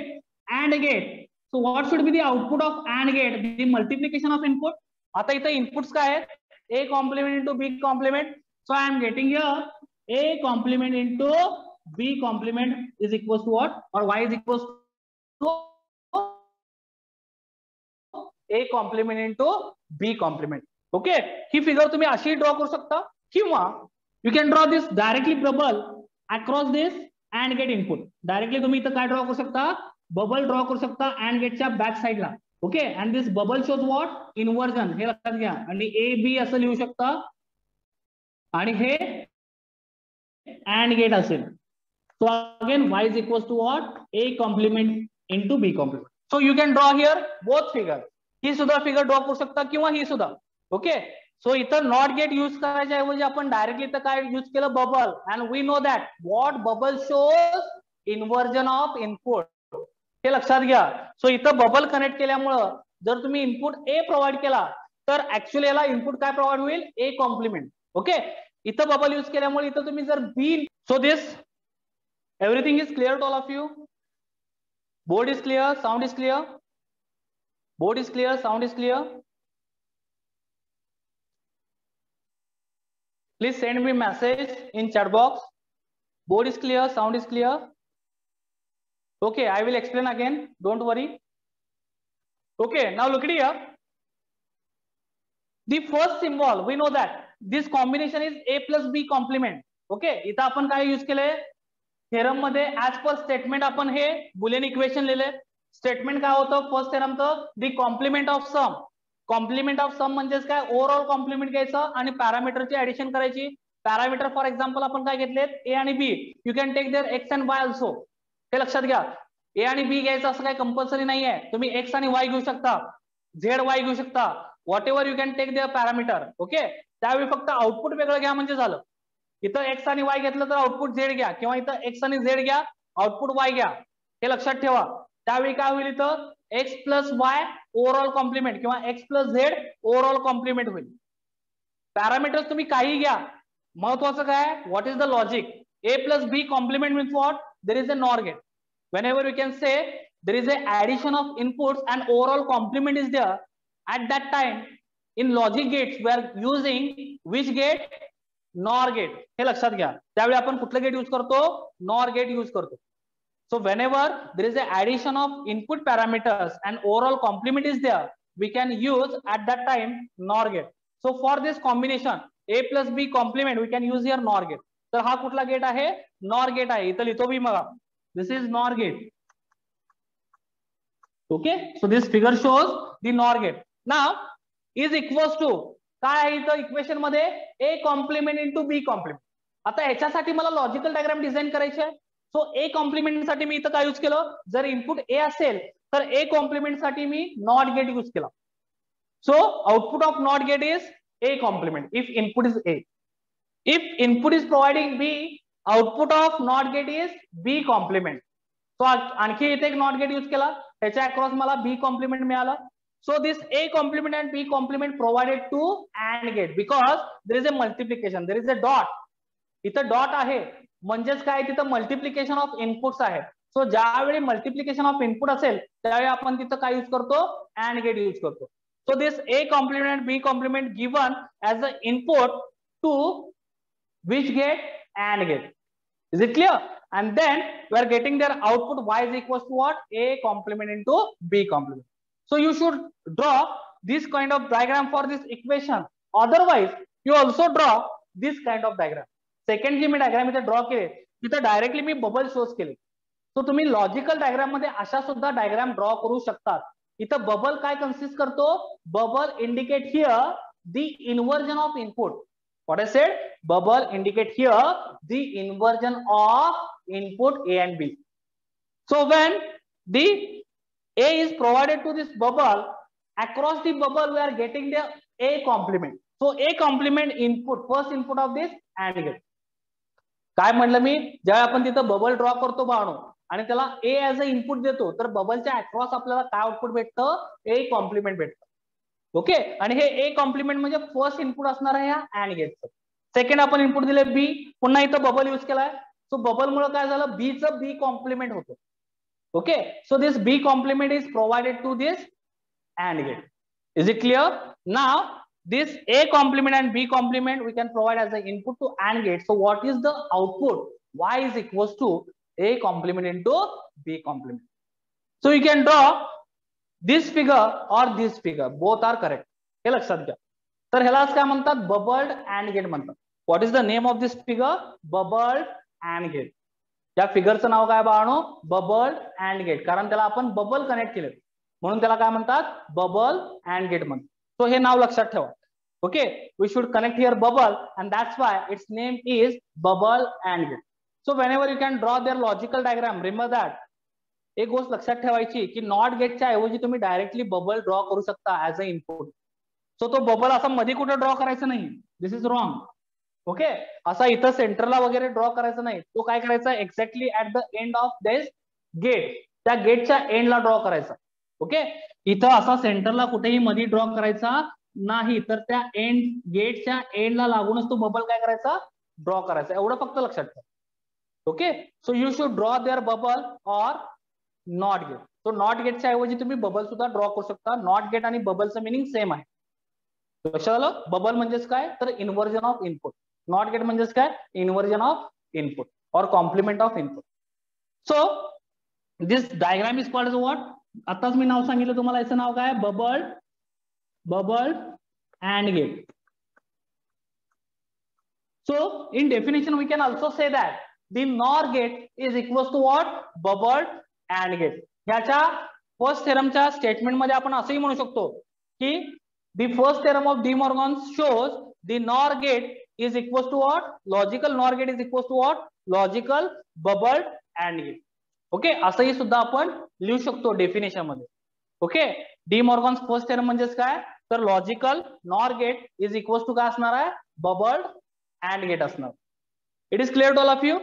A: AND gate. So what should be the output of AND gate? The multiplication of input. आता इथं inputs काय आहेत? A complement into B complement. So I am getting here A complement into B complement is equals to what? और Y is equals to A complement into B complement. Okay, ही figure तुम्ही अशी draw करू शकता किंवा you can draw this directly bubble across this AND gate input. Directly तुम्ही इथं काय ड्रॉ करू शकता? बबल ड्रॉ करू शकता अँड गेटच्या बॅक साईडला. Okay, and this bubble shows what? Inversion. हे लक्षात घ्या. आणि ए बी असं लिहू शकता आणि हे अँड गेट असेल. So again Y is equals to what? A complement into B complement. So you can draw here both figure. ही सुद्धा फिगर ड्रॉ करू शकता किंवा ही सुद्धा. ओके, सो इथं नॉट गेट यूज करायच्या ऐवजी आपण डायरेक्टली इथं काय यूज केलं? Bubble. And we know that what bubble shows? Inversion of input. हे लक्षात घ्या. सो इथं बबल कनेक्ट केल्यामुळं जर तुम्ही इनपुट ए प्रोव्हाइड केला तर ऍक्च्युअली याला इनपुट काय प्रोव्हाइड होईल? A complement. ओके, इथं बबल यूज केल्यामुळे इथं तुम्ही जर B. So this everything is clear to all of you? Board is clear? Sound is clear? Board is clear, sound is clear. Please send me message in chat box. Board is clear, sound is clear. Okay, I will explain again. Don't worry. Okay, now look at here. the first symbol we know that this combination is a plus b complement. Okay, इथं आपण काय use केलंय theorem मध्ये as per statement आपण हे Boolean equation लिहिले. Statement काय होतं फर्स्ट थेरमचं, the complement of sum. Complement of sum म्हणजेच काय ओव्हरऑल कॉम्प्लिमेंट घ्यायचं आणि पॅरामीटरची ऍडिशन करायची. पॅरामीटर फॉर एक्झाम्पल आपण काय घेतलेत ए आणि B. You can take there X and Y also. हे लक्षात घ्या, ए आणि बी घ्यायचं असं काही कंपल्सरी नाही आहे. तुम्ही एक्स आणि वाय घेऊ शकता, झेड वाय घेऊ शकता, whatever you can take their parameter. Okay, त्यावेळी फक्त आउटपुट वेगळं घ्या म्हणजे झालं. इथं एक्स आणि वाय घेतलं तर आउटपुट झेड घ्या, किंवा इथं एक्स आणि झेड घ्या आउटपुट वाय घ्या. हे लक्षात ठेवा. त्यावेळी काय होईल इथं X plus Y overall complement किंवा X plus Z overall complement होईल. पॅरामीटर्स तुम्ही काही घ्या, महत्वाचं काय what is the logic. A plus B complement means what, there is a NOR gate. whenever you can say there is a addition of inputs and overall complement is there, at that time in logic gates we are using which gate, NOR gate. हे लक्षात घ्या. त्यावेळी आपण कुठलं gate use करतो, NOR gate use करतो. So whenever there is a addition of input parameters and overall complement is there, we can use at that time NOR gate. so for this combination a plus b complement we can use here NOR gate. तर हा कुठला gate आहे, nor gate आहे. इथं लिहितो मी बघा, this is NOR gate. Okay, so this figure shows the NOR gate. Now is equals to काय आहे इथं इक्वेशन मध्ये a complement into b complement. आता याच्यासाठी मला लॉजिकल डायग्राम डिझाइन करायचे आहे. सो a कॉम्प्लिमेंट साठी मी इथं काय यूज केलं, जर इनपुट a असेल तर a कॉम्प्लिमेंट साठी मी नॉट गेट यूज केला. So output of NOT gate is a complement if input is a. If input is providing b, output of NOT gate is B complement. सो आणखी इथे एक not gate use केला, त्याच्या across मला B complement मिळाला. So this A complement and B complement provided to and gate because there is a multiplication, there is a dot. इथं dot आहे म्हणजेच काय, तिथं मल्टिप्लिकेशन ऑफ इनपुट्स आहे. सो ज्यावेळी मल्टिप्लिकेशन ऑफ इनपुट असेल त्यावेळी आपण तिथं काय यूज करतो, अँड गेट यूज करतो. So this A complement and B complement given as a input to which gate, AND gate. Is it clear? And then we are getting their output y is equals to what, a complement into b complement. So you should draw this kind of diagram for this equation. Otherwise you also draw this kind of diagram. Second जी मी diagram इथे draw केले तिथे directly मी bubble shows केले. सो तुम्ही logical diagram मध्ये अशा सुद्धा डायग्राम ड्रॉ करू शकतात. इथं बबल काय कन्सिस्ट करतो, bubble indicate here the inversion of input. What I said, bubble indicate here the inversion of input A and B. So when the A is provided to this bubble, across the bubble we are getting the A complement. So A complement input, first input of this AND gate. काय म्हणलं मी, ज्यावेळी आपण तिथं bubble draw करतो बाळो आणि त्याला A as a input देतो तर बबलच्या अक्रॉस आपल्याला काय आउटपुट भेटतं, A कॉम्प्लिमेंट भेटतं. ओके, आणि हे ए कॉम्प्लिमेंट म्हणजे फर्स्ट इनपुट असणार आहे या अँड गेटचं. सेकंड आपण इनपुट दिले बी, पुन्हा इथं बबल यूज केलाय. सो बबल मुळे काय झालं, बीचं बी कॉम्प्लिमेंट होतं. Okay, so this B complement is provided to this AND gate. Is it clear? Now this A complement and B complement we can provide as a input to and gate. So what is the output, Y is equals to A complement into B complement. So you can draw this figure और this figure, both are correct. हे लक्षात घ्या. तर ह्यालाच काय म्हणतात, bubbled and gate म्हणतात. What is the name of this figure, bubbled and gate. या फिगरचं नाव काय बाळानो, बबल्ड अँड गेट. कारण त्याला आपण बबल कनेक्ट केले म्हणून त्याला काय म्हणतात, बबल अँड गेट म्हणतात. सो हे नाव लक्षात ठेवा. Okay, we should connect here bubble and that's why its name is bubble and gate. So whenever you can draw there logical diagram, remember that एक गोष्ट लक्षात ठेवायची की नॉट गेटच्या ऐवजी तुम्ही डायरेक्टली बबल ड्रॉ करू शकता ऍज अ इनपुट. सो तो बबल असा मध्ये कुठे ड्रॉ करायचा नाही, दिस इज रॉंग. ओके, असा इथं सेंटरला वगैरे ड्रॉ करायचा नाही. तो काय करायचा, exactly at the end of this gate, त्या गेटच्या एंडला ड्रॉ करायचा. ओके, इथं असा सेंटरला कुठेही मध्ये ड्रॉ करायचा नाही, तर त्या एंड गेटच्या एंडला लागूनच तो बबल काय करायचा, ड्रॉ करायचा. एवढं फक्त लक्षात ठेवा. Okay, so you should draw there bubble or not gate. तो नॉट गेटच्या ऐवजी तुम्ही बबल सुद्धा ड्रॉ करू शकता. नॉट गेट आणि बबलचं मिनिंग सेम आहे. लक्षात आलं? बबल म्हणजेच काय, तर inversion of input. Not gate म्हणजेच काय, इन्व्हर्जन ऑफ इनपुट और complement of input. So this diagram is called what, आताच मी नाव सांगितलं तुम्हाला, याचं नाव काय, bubbled AND gate. So in definition, we can also say that the NOR gate is equals to what? Bubbled AND gate. ह्याच्या first थेरमच्या statement मध्ये आपण असंही म्हणू शकतो की the first theorem of De Morgan shows the NOR gate is equals to what? Logical NOR gate is equals to what? Logical bubbled AND gate. Okay, असंही सुद्धा आपण लिहू शकतो डेफिनेशन मध्ये. Okay, De Morgan's first theorem म्हणजेच काय, तर logical NOR gate is equals to काय असणार आहे, बबल्ड AND गेट असणार. It is clear to all of you?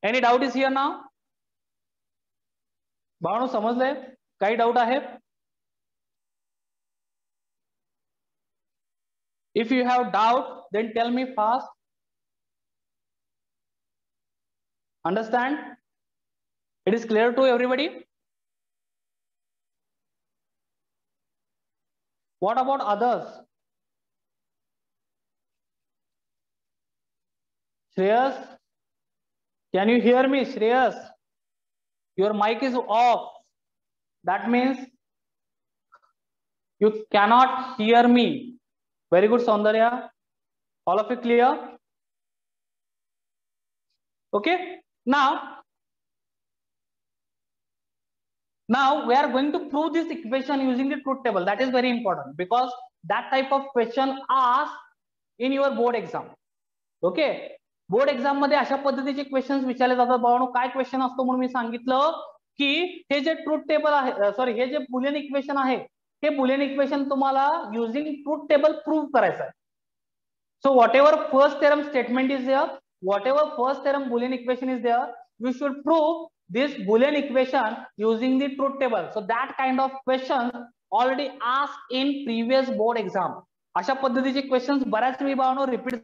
A: Any doubt is here now? भावनो समजलंय? काही डाउट आहे? If you have doubt, then tell me fast. Understand? It is clear to everybody? What about others? Shreyas, can you hear me? Shreyas, your mic is off. That means you cannot hear me. Very good, Saundarya. All of you clear? Okay. Now we are going to prove this equation using the truth table. That is very important because that type of question asked in your board exam. Okay. Board exam मध्ये अशा पद्धतीचे questions विचारले जातात. भावांनो, काय question असतो म्हणून मी सांगितलं की हे जे ट्रूथ टेबल आहे, सॉरी, हे जे बुलियन इक्वेशन आहे, हे बुलियन इक्वेशन तुम्हाला युजिंग ट्रूथ टेबल प्रूव्ह करायचं आहे. So whatever first theorem statement is there, whatever first theorem Boolean equation is there, you should prove this Boolean equation using the truth table. So that kind of questions already asked in previous board exam. अशा पद्धतीचे questions बऱ्याच वेळी भावांनो repeat.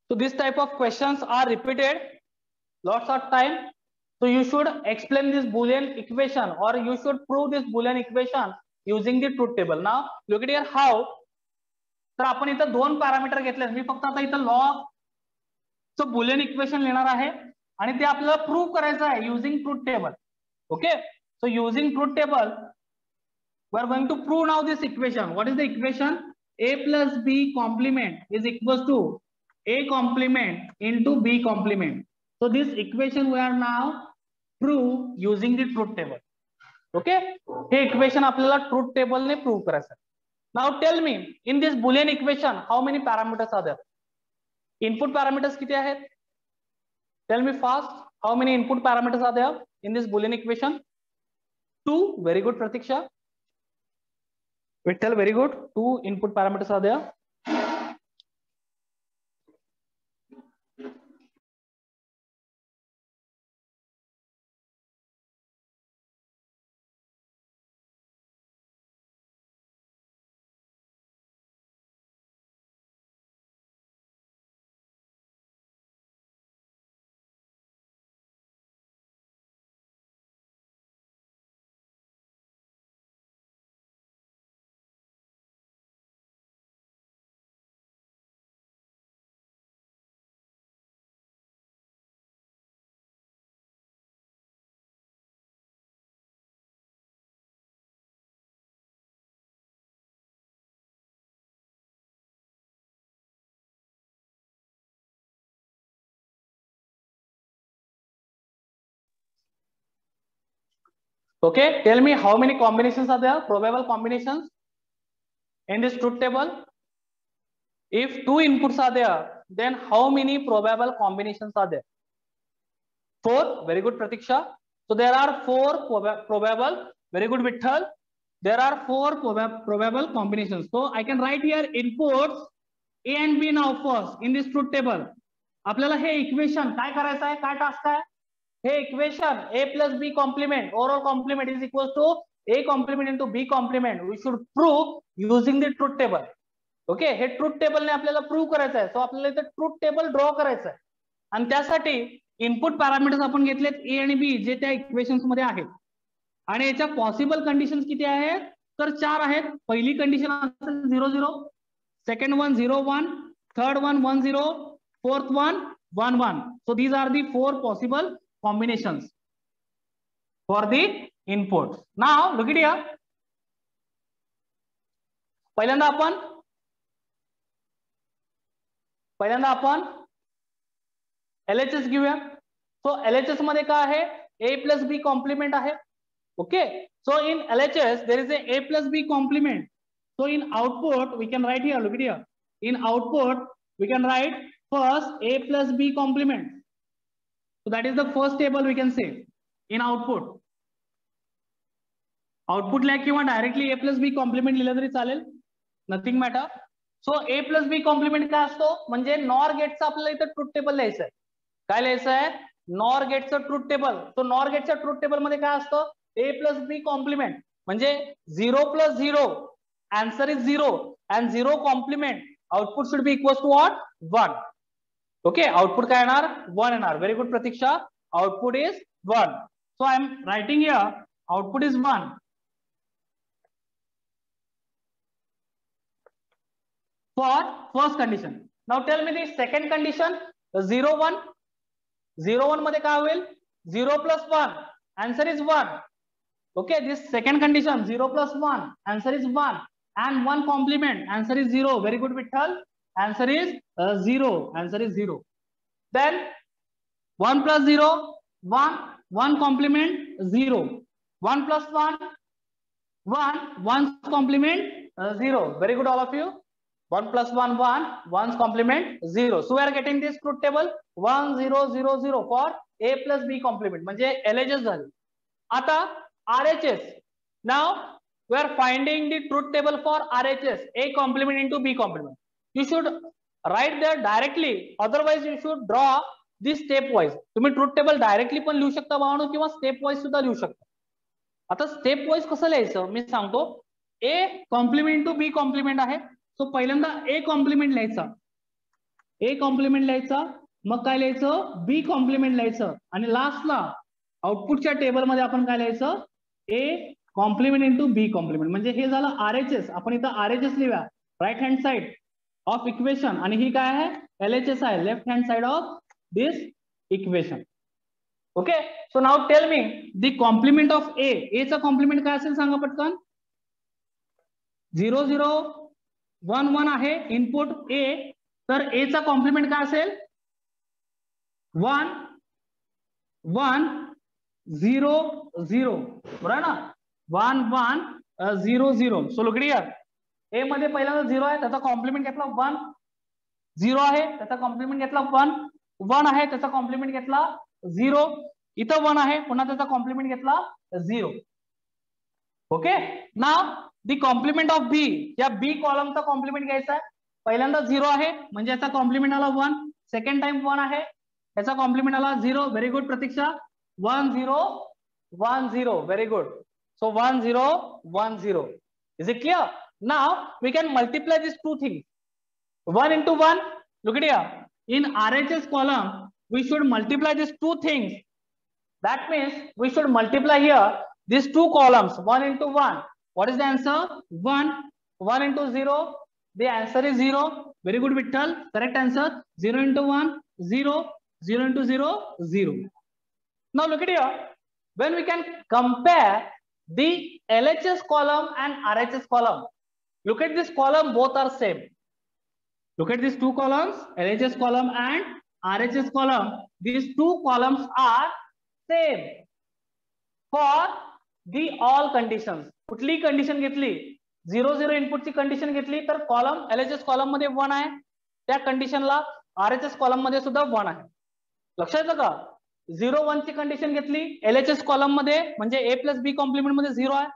A: So this type of questions are repeated lots of time. So you should explain this Boolean equation or you should prove this Boolean equation using the truth table. Now look at here how. तर आपण इथं दोन parameter घेतले. मी फक्त आता इथं log च Boolean equation लिहिणार आहे आणि ते आपल्याला प्रूव्ह करायचं आहे using truth table. Okay, so using truth table we are going to prove now this equation. What is the equation? a plus b complement is equals to a complement into b complement. So this equation we are now prove using the truth table. Okay, हे equation आपल्याला truth table ने prove करायचं आहे. Now tell me, in this Boolean equation, how many parameters are there? Input parameters किती आहेत? Tell me fast. How many input parameters are there in this Boolean equation? 2. Very good, Pratiksha. Vittal, very good. 2 input parameters are there. Okay, tell me how many combinations are there, probable combinations in this truth table. If 2 inputs are there, then how many probable combinations are there? 4. Very good, Pratiksha. So there are 4 probable. Very good, Vitthal. There are 4 probable combinations. So I can write here inputs A and B now first in this truth table. आपल्याला हे equation काय करायचं आहे, काय task आहे? हे equation a plus b complement, overall complement is equals to a complement into b complement. We should prove using the truth table. Okay, हे truth table ने आपल्याला prove करायचं आहे. सो आपल्याला इथे ट्रूथ टेबल ड्रॉ करायचं आहे आणि त्यासाठी इनपुट पॅरामीटर्स आपण घेतलेत a आणि b जे त्या इक्वेशन्स मध्ये आहेत आणि याच्या पॉसिबल कंडिशन्स किती आहेत, तर 4 आहेत. पहिली कंडिशन असेल 0 0, second one 0 1, third one 1 0, fourth one 1 1. So these are the 4 possible combinations for the inputs. Now look at here. पहिल्यांदा आपण LHS घेऊया. सो LHS मध्ये काय आहे, A plus B कॉम्प्लिमेंट आहे. Okay, so in LHS there is a plus B complement. So in output we can write here, look at here. In output we can write first A plus B complement. So that is the first table we can say in output. Output ला किंवा directly A plus B complement लिहिलं तरी चालेल, nothing matter. So A plus B complement काय असतो, म्हणजे nor गेटचं आपल्याला इथं ट्रुथ टेबल लिहायचं आहे. काय लिहायचं आहे, नॉर गेटचं ट्रुथ टेबल. तो नॉर गेटच्या ट्रुथ टेबल मध्ये काय असतं, A plus B कॉम्प्लिमेंट म्हणजे 0 plus 0, answer is 0 and 0 complement, output should be equals to what, 1. Okay, output काय येणार, 1 येणार. Very good Pratiksha, output is 1. So I am writing here output is 1 for first condition. Now tell me the second condition, 0 1. 0 1 मध्ये काय होईल, 0 plus 1, answer is 1. Okay, this second condition, 0 plus 1, answer is 1, and 1 complement, answer is 0. Very good Vitthal, answer is 0, answer is 0. Then 1 plus 0, 1, 1 complement 0, 1 plus 1, 1, 1 complement 0. Very good all of you. 1 plus 1, 1, 1's complement 0. So we are getting this truth table 1 0 0 0 for A plus B complement, म्हणजे LHS झाली. आता RHS. Now we are finding the truth table for RHS, A complement into B complement. You should write there directly, otherwise you should draw this step wise. तुम्ही truth table directly पण लिहू शकता भावानो, किंवा step wise सुद्धा लिहू शकता. आता step wise कसं लिहायचं मी सांगतो. A complement into B complement आहे. सो पहिल्यांदा A कॉम्प्लिमेंट लिहायचा, A कॉम्प्लिमेंट लिहायचा, मग काय लिहायचं, B कॉम्प्लिमेंट लिहायचं, आणि लास्टला आउटपुटच्या टेबल मध्ये आपण काय लिहायचं, A complement into B complement. म्हणजे हे झालं RHS. आपण इथं RHS लिहूया, right hand side of equation, आणि ही काय आहे, LHS आहे, left hand side of this equation. Okay, so now tell me the complement of A. A चा कॉम्प्लिमेंट काय असेल सांगा पटकन. 0 0 1 1 आहे इनपुट A, तर A चा कॉम्प्लिमेंट काय असेल, 1 1 0 0, बरोबर ना, 1 1 0 0. सो लुक हियर, A मध्ये पहिल्यांदा 0 आहे, त्याचा कॉम्प्लिमेंट घेतला 1, 0 आहे त्याचा कॉम्प्लिमेंट घेतला 1, 1 आहे त्याचा कॉम्प्लिमेंट घेतला 0, इथं 1 आहे पुन्हा त्याचा कॉम्प्लिमेंट घेतला 0. Okay, now the complement of B, या B कॉलमचा कॉम्प्लिमेंट घ्यायचा आहे. पहिल्यांदा 0 आहे म्हणजे याचा कॉम्प्लिमेंट आला 1, सेकंड टाइम 1 आहे याचा कॉम्प्लिमेंट आला 0. Very good Pratiksha, 1 0 1 0. Very good. So 1 0 1 0. Is it clear? Now we can multiply these two things. 1 into 1. Look at here. In RHS column, we should multiply these two things. That means we should multiply here these two columns. 1 into 1. What is the answer? 1. 1 into 0. The answer is 0. Very good, Vitthal. Correct answer. 0 into 1. 0. 0 into 0. 0. Now look at here. When we can compare the LHS column and RHS column, look at this column, both are same. Look at these two columns, LHS column and RHS column. These two columns are same for the all conditions. कुठली condition घेतली, 0 0 input ची condition घेतली तर column LHS column मध्ये 1 आहे, त्या कंडिशनला RHS column मध्ये सुद्धा 1 आहे. लक्षात येतं का? 0 1 ची कंडिशन घेतली LHS कॉलम मध्ये म्हणजे A प्लस B कॉम्प्लिमेंट मध्ये 0 आहे,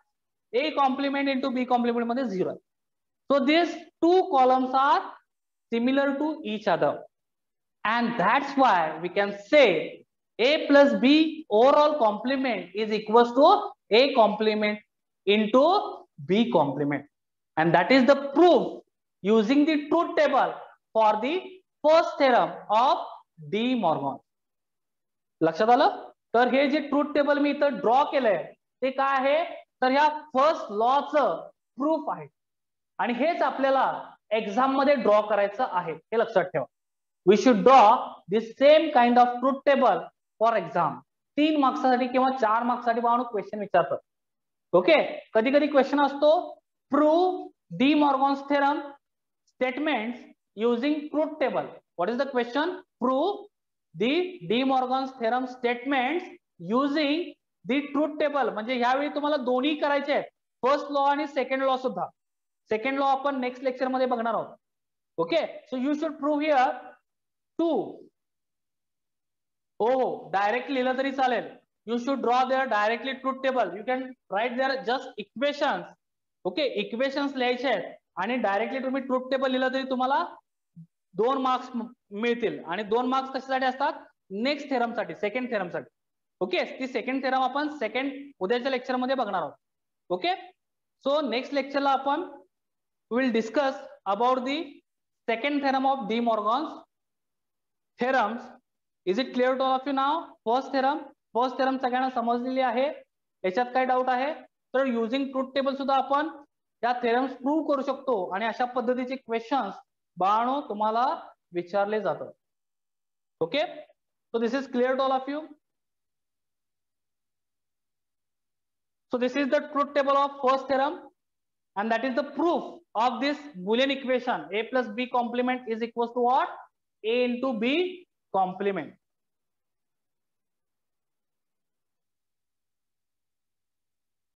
A: A complement into B complement मध्ये 0 आहे. So these two columns are similar to each other, and that's why we can say A plus B overall complement is equals to A complement into B complement, and that is the proof using the truth table for the first theorem of De Morgan. लक्षात आलं? तर हे जे truth table मी इथं draw केलंय ते काय आहे, तर ह्या फर्स्ट लॉचं प्रूफ आहे, आणि हेच आपल्याला एक्झाम मध्ये ड्रॉ करायचं आहे, हे लक्षात ठेवा. We should draw this same kind of truth table for exam. 3 मार्क्ससाठी किंवा 4 मार्क्ससाठी बाळांनो क्वेश्चन विचारतात. ओके, कधी कधी क्वेश्चन असतो prove de Morgan's theorem statements using truth table. What is the question? Prove de Morgan's theorem statements using the truth table. म्हणजे यावेळी तुम्हाला दोन्ही करायचे आहेत, फर्स्ट लॉ आणि सेकंड लॉ सुद्धा. सेकंड लॉ आपण नेक्स्ट लेक्चर मध्ये बघणार आहोत. Okay, so you should prove here too. हो, डायरेक्टली लिहिलं तरी चालेल. You should draw there directly truth table. You can write there just equations. Okay, equations लिहायचे आहेत आणि डायरेक्टली तुम्ही ट्रूथ टेबल लिहिलं तरी तुम्हाला 2 मार्क्स मिळतील. आणि 2 मार्क्स कशासाठी असतात? नेक्स्ट थेरम साठी, सेकंड थेरम साठी. ओके, ती सेकंड थेरम आपण उद्याच्या लेक्चर मध्ये बघणार आहोत. ओके, सो नेक्स्ट लेक्चरला आपण will discuss about the second theorem of D Morgan's theorems. Is it clear to all of you now? First theorem सगळ्यांना समजलेली आहे. याच्यात काय डाऊट आहे? तर युजिंग ट्रूथ टेबल सुद्धा आपण त्या थेरम्स प्रूव्ह करू शकतो आणि अशा पद्धतीचे क्वेश्चन्स बाळांनो तुम्हाला विचारले जातात. Okay, so this is clear to all of you. So this is the truth table of first theorem and that is the proof of this Boolean equation a plus b complement is equals to what? A into b complement.